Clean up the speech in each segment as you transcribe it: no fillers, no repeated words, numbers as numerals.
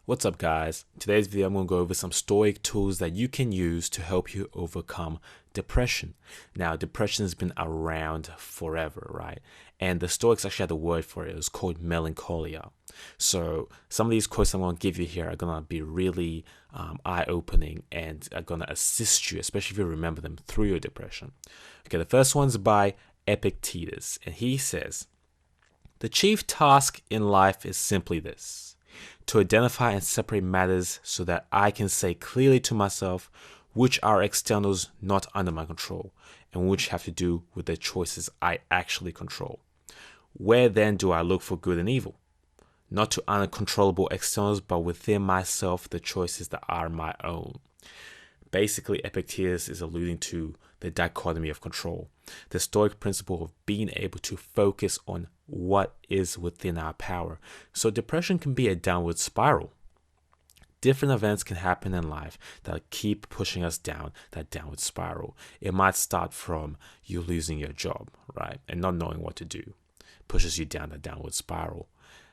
What's up, guys? In today's video, I'm going to go over some Stoic tools that you can use to help you overcome depression. Now, depression has been around forever, right? And the Stoics actually had a word for it. It was called melancholia. So some of these quotes I'm going to give you here are going to be really eye-opening and are going to assist you, especially if you remember them through your depression. Okay, the first one's by Epictetus, and he says, "The chief task in life is simply this: to identify and separate matters so that I can say clearly to myself which are externals not under my control and which have to do with the choices I actually control. Where then do I look for good and evil? Not to uncontrollable externals, but within myself the choices that are my own." Basically, Epictetus is alluding to the dichotomy of control, the Stoic principle of being able to focus on what is within our power. So depression can be a downward spiral. Different events can happen in life that keep pushing us down that downward spiral. It might start from you losing your job, right, and not knowing what to do. Pushes you down that downward spiral.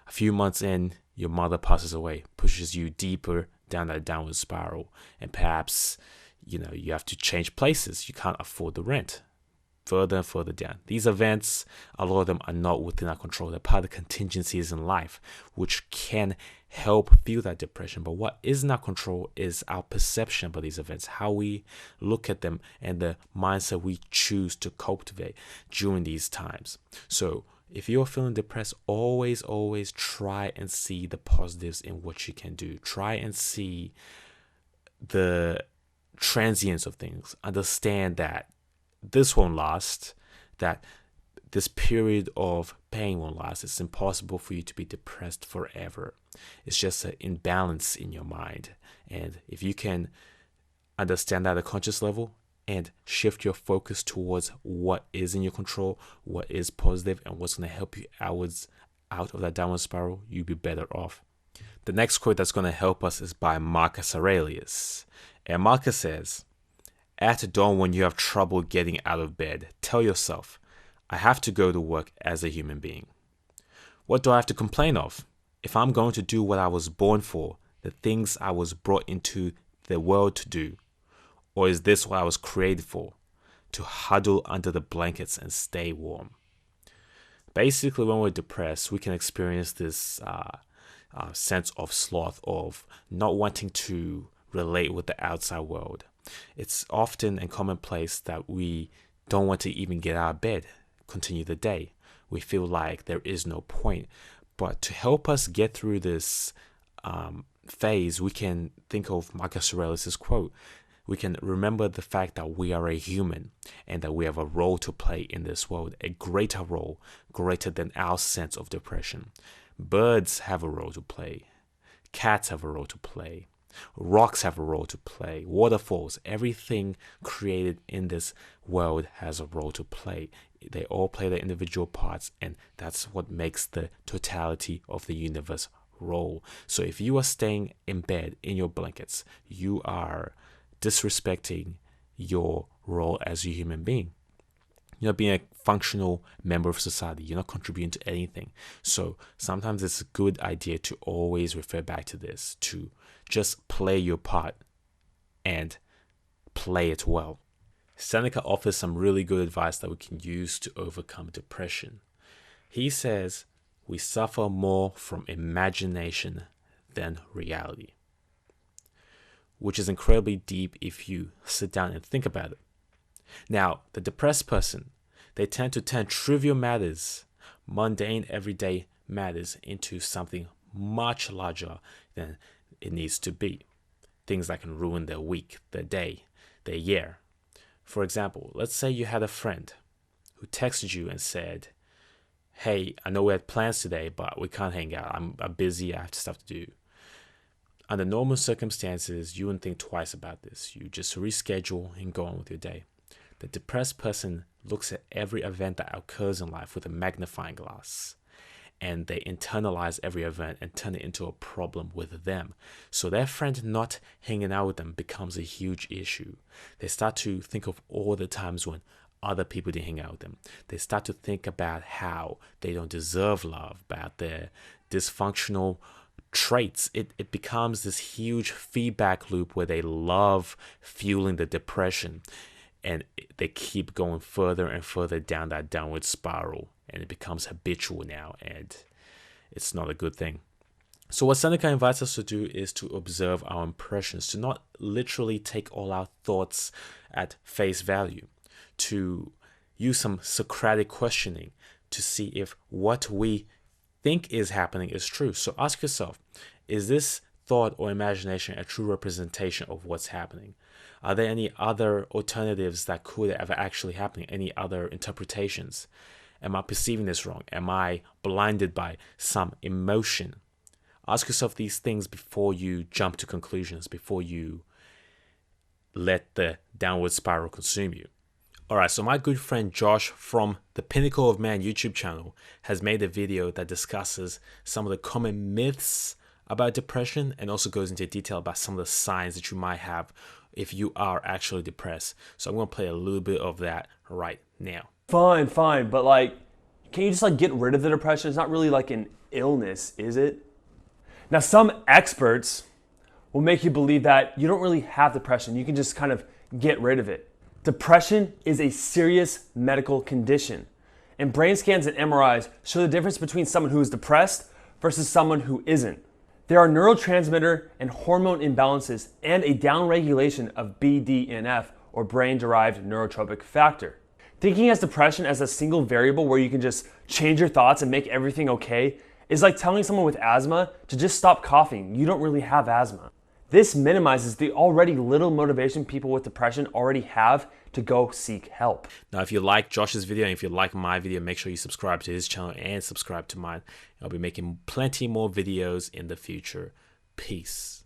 A few months in, your mother passes away, pushes you deeper down that downward spiral, and perhaps you have to change places. You can't afford the rent. Further and further down. These events, a lot of them are not within our control. They're part of the contingencies in life, which can help feel that depression. But what is in our control is our perception about these events, how we look at them, and the mindset we choose to cultivate during these times. So if you're feeling depressed, always try and see the positives in what you can do. Try and see the transience of things. Understand that this won't last, that this period of pain won't last. It's impossible for you to be depressed forever. It's just an imbalance in your mind. And if you can understand that at a conscious level and shift your focus towards what is in your control, what is positive, and what's going to help you out of that downward spiral, you'll be better off. The next quote that's going to help us is by Marcus Aurelius. And Marcus says, "At dawn, when you have trouble getting out of bed, tell yourself, I have to go to work as a human being. What do I have to complain of? If I'm going to do what I was born for, the things I was brought into the world to do, or is this what I was created for? To huddle under the blankets and stay warm." Basically, when we're depressed, we can experience this sense of sloth, of not wanting to relate with the outside world. It's often and commonplace that we don't want to even get out of bed, continue the day. We feel like there is no point. But to help us get through this phase, we can think of Marcus Aurelius' quote. We can remember the fact that we are a human and that we have a role to play in this world, a greater role, greater than our sense of depression. Birds have a role to play. Cats have a role to play. Rocks have a role to play. Waterfalls, everything created in this world has a role to play. They all play their individual parts, and that's what makes the totality of the universe roll. So if you are staying in bed in your blankets, you are disrespecting your role as a human being. You're not being a functional member of society. You're not contributing to anything. So sometimes it's a good idea to always refer back to this, to just play your part and play it well. Seneca offers some really good advice that we can use to overcome depression. He says, "We suffer more from imagination than reality," which is incredibly deep if you sit down and think about it. Now, the depressed person, they tend to turn trivial matters, mundane everyday matters, into something much larger than it needs to be. Things that can ruin their week, their day, their year. For example, let's say you had a friend who texted you and said, "Hey, I know we had plans today, but we can't hang out. I'm busy. I have stuff to do." Under normal circumstances, you wouldn't think twice about this. You just reschedule and go on with your day. The depressed person looks at every event that occurs in life with a magnifying glass, and they internalize every event and turn it into a problem with them. So their friend not hanging out with them becomes a huge issue. They start to think of all the times when other people didn't hang out with them. They start to think about how they don't deserve love, about their dysfunctional traits, it becomes this huge feedback loop where they love fueling the depression, and they keep going further and further down that downward spiral, and it becomes habitual now, and it's not a good thing. So what Seneca invites us to do is to observe our impressions, to not literally take all our thoughts at face value, to use some Socratic questioning to see if what we think is happening is true. So ask yourself, is this thought or imagination a true representation of what's happening? Are there any other alternatives that could have actually happened? Any other interpretations? Am I perceiving this wrong? Am I blinded by some emotion? Ask yourself these things before you jump to conclusions, before you let the downward spiral consume you. All right, so my good friend Josh from the Pinnacle of Man YouTube channel has made a video that discusses some of the common myths about depression and also goes into detail about some of the signs that you might have if you are actually depressed. So I'm going to play a little bit of that right now. Fine, but like, can you just like get rid of the depression? It's not really like an illness, is it? Now, some experts will make you believe that you don't really have depression. You can just kind of get rid of it. Depression is a serious medical condition, and brain scans and MRIs show the difference between someone who is depressed versus someone who isn't. There are neurotransmitter and hormone imbalances and a downregulation of BDNF, or brain-derived neurotrophic factor. Thinking as depression as a single variable where you can just change your thoughts and make everything okay is like telling someone with asthma to just stop coughing. You don't really have asthma. This minimizes the already little motivation people with depression already have to go seek help. Now, if you like Josh's video and if you like my video, make sure you subscribe to his channel and subscribe to mine. I'll be making plenty more videos in the future. Peace.